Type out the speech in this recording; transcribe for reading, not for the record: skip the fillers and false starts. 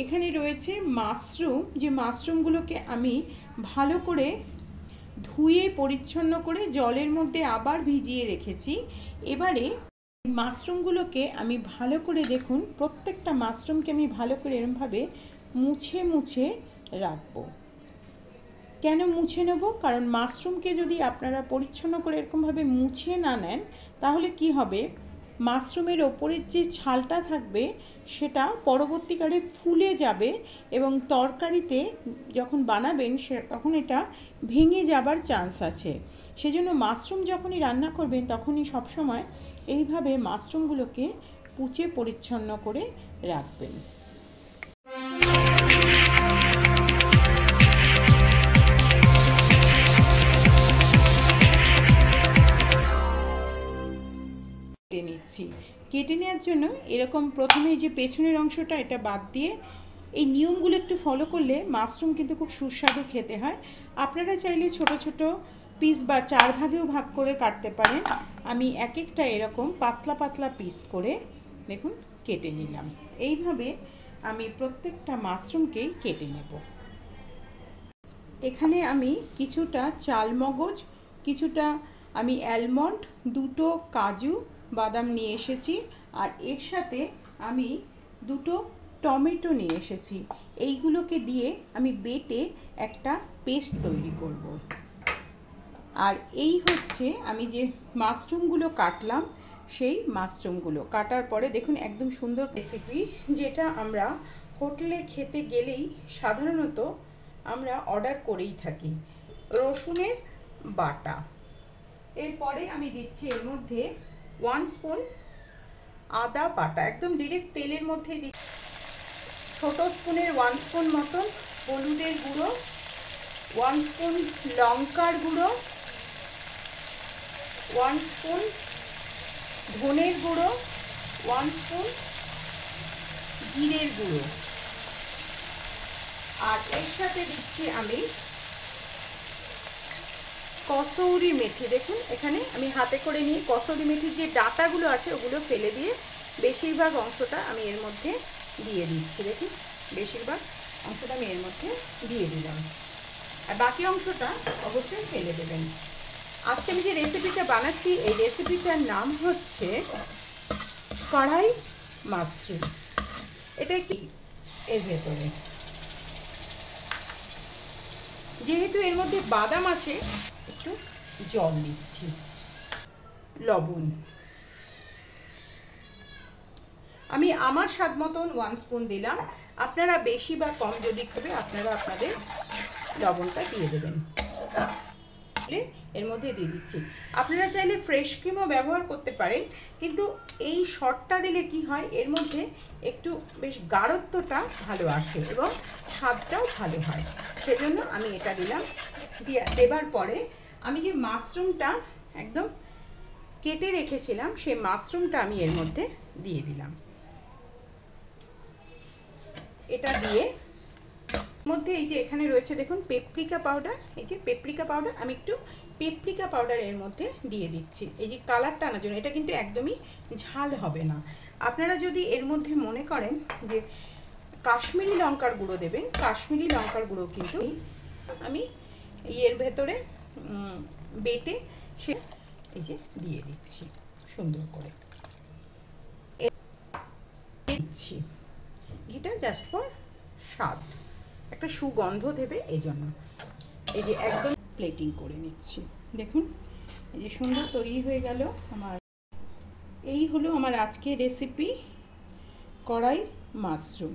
এখানে রয়েছে মাশরুম, যে মাশরুমগুলোকে আমি ভালো করে ধুয়ে পরিচ্ছন্ন করে জলের মধ্যে আবার ভিজিয়ে রেখেছি। এবারে মাশরুমগুলোকে আমি ভালো করে, দেখুন প্রত্যেকটা মাশরুমকে আমি ভালো করে এরকমভাবে মুছে মুছে রাখবো। কেন মুছে নেব? কারণ মাশরুমকে যদি আপনারা পরিচ্ছন্ন করে এরকমভাবে মুছে না নেন, তাহলে কি হবে, মাশরুমের ওপরের যে ছালটা থাকবে সেটা পরবর্তীকালে ফুলে যাবে এবং তরকারিতে যখন বানাবেন তখন এটা ভেঙে যাবার চান্স আছে। সেজন্য মাশরুম যখনই রান্না করবেন তখনই সবসময় এইভাবে মাশরুমগুলোকে কুচে পরিচ্ছন্ন করে রাখবেন। কেটে নিচ্ছি। কেটে নেওয়ার জন্য এরকম প্রথমে যে পেছনের অংশটা এটা বাদ দিয়ে, এই নিয়মগুলো একটু ফলো করলে মাশরুম কিন্তু খুব সুস্বাদু খেতে হয়। আপনারা চাইলে ছোট ছোট পিস বা 4 ভাগেও ভাগ করে কাটতে পারেন। আমি এক একটা এরকম পাতলা পাতলা পিস করে দেখুন কেটে নিলাম। এইভাবে আমি প্রত্যেকটা মাশরুমকেই কেটে নেব। এখানে আমি কিছুটা চালমগজ, কিছুটা আমি অ্যালমন্ড, দুটো কাজু বাদাম নিয়ে এসেছি, আর এর সাথে আমি দুটো টমেটো নিয়ে এসেছি। এইগুলোকে দিয়ে আমি বেটে একটা পেস্ট তৈরি করব। আর এই হচ্ছে আমি যে মাশরুমগুলো কাটলাম, সেই মাশরুমগুলো কাটার পরে দেখুন একদম সুন্দর রেসিপি, যেটা আমরা হোটেলে খেতে গেলেই সাধারণত আমরা অর্ডার করেই থাকি। রসুনের বাটা, এরপরে আমি দিচ্ছি এর মধ্যে 1 স্পুন আদা বাটা, একদম ডিরেক্ট তেলের মধ্যে দিচ্ছি। ছোট স্পুনের 1 স্পুন মতন হলুদের গুঁড়ো, 1 স্পুন লঙ্কার গুঁড়ো, 1 স্পুন ধনের গুঁড়ো, 1 স্পুন জিরের গুঁড়ো, আর এর সাথে দিচ্ছি আমি কসৌরি মেথি। দেখুন এখানে আমি হাতে করে নিয়ে কসৌরি মেথির যে ডাঁটাগুলো আছে ওগুলো ফেলে দিয়ে বেশিরভাগ অংশটা আমি এর মধ্যে দিয়ে দিচ্ছি। দেখুন বেশিরভাগ অংশটা আমি এর মধ্যে দিয়ে দিলাম, আর বাকি অংশটা অবশ্যই ফেলে দেবেন। আজকে আমি যে রেসিপিটা বানাচ্ছি, এই রেসিপিটার নাম হচ্ছে কড়াই মাশরুম। এটা কি এর ভেতরে, যেহেতু এর মধ্যে বাদাম আছে, একটু জল দিচ্ছি, লবণ আমি আমার স্বাদ মতন 1 স্পুন দিলাম। আপনারা বেশি বা কম যদি খাবে আপনারা আপনাদের লবণটা দিয়ে দেবেন। এর মধ্যে দিয়ে দিচ্ছি, আপনারা চাইলে ফ্রেশ ক্রিমও ব্যবহার করতে পারেন, কিন্তু এই শর্টটা দিলে কি হয়, এর মধ্যে একটু বেশ গাঢ়ত্বটা ভালো আসে এবং স্বাদটাও ভালো হয়, সেজন্য আমি এটা দিলাম। দেবার পরে আমি যে মাশরুমটা একদম কেটে রেখেছিলাম, সেই মাশরুমটা আমি এর মধ্যে দিয়ে দিলাম। এটা দিয়ে মধ্যে এই যে এখানে রয়েছে দেখুন পেপরিকা পাউডার, এই যে পেপরিকা পাউডার, আমি একটু পেপরিকা পাউডার এর মধ্যে দিয়ে দিচ্ছি এই যে কালারটা আনার জন্য। এটা কিন্তু একদমই ঝাল হবে না। আপনারা যদি এর মধ্যে মনে করেন যে কাশ্মীরি লঙ্কার গুঁড়ো দেবেন, কাশ্মীরি লঙ্কার গুঁড়ো কিন্তু আমি এর ভেতরে বেটে সে এই যে দিয়ে দিচ্ছি সুন্দর করে দিচ্ছি। ঘিটা জাস্ট ফর স্বাদ, একটা সুগন্ধ দেবে, এই জন্য এই যে একদম প্লেটিং করে নিচ্ছি। দেখুন এই যে সুন্দর তৈরি হয়ে গেল আমার। এই হলো আমার আজকের রেসিপি কড়াই মাশরুম।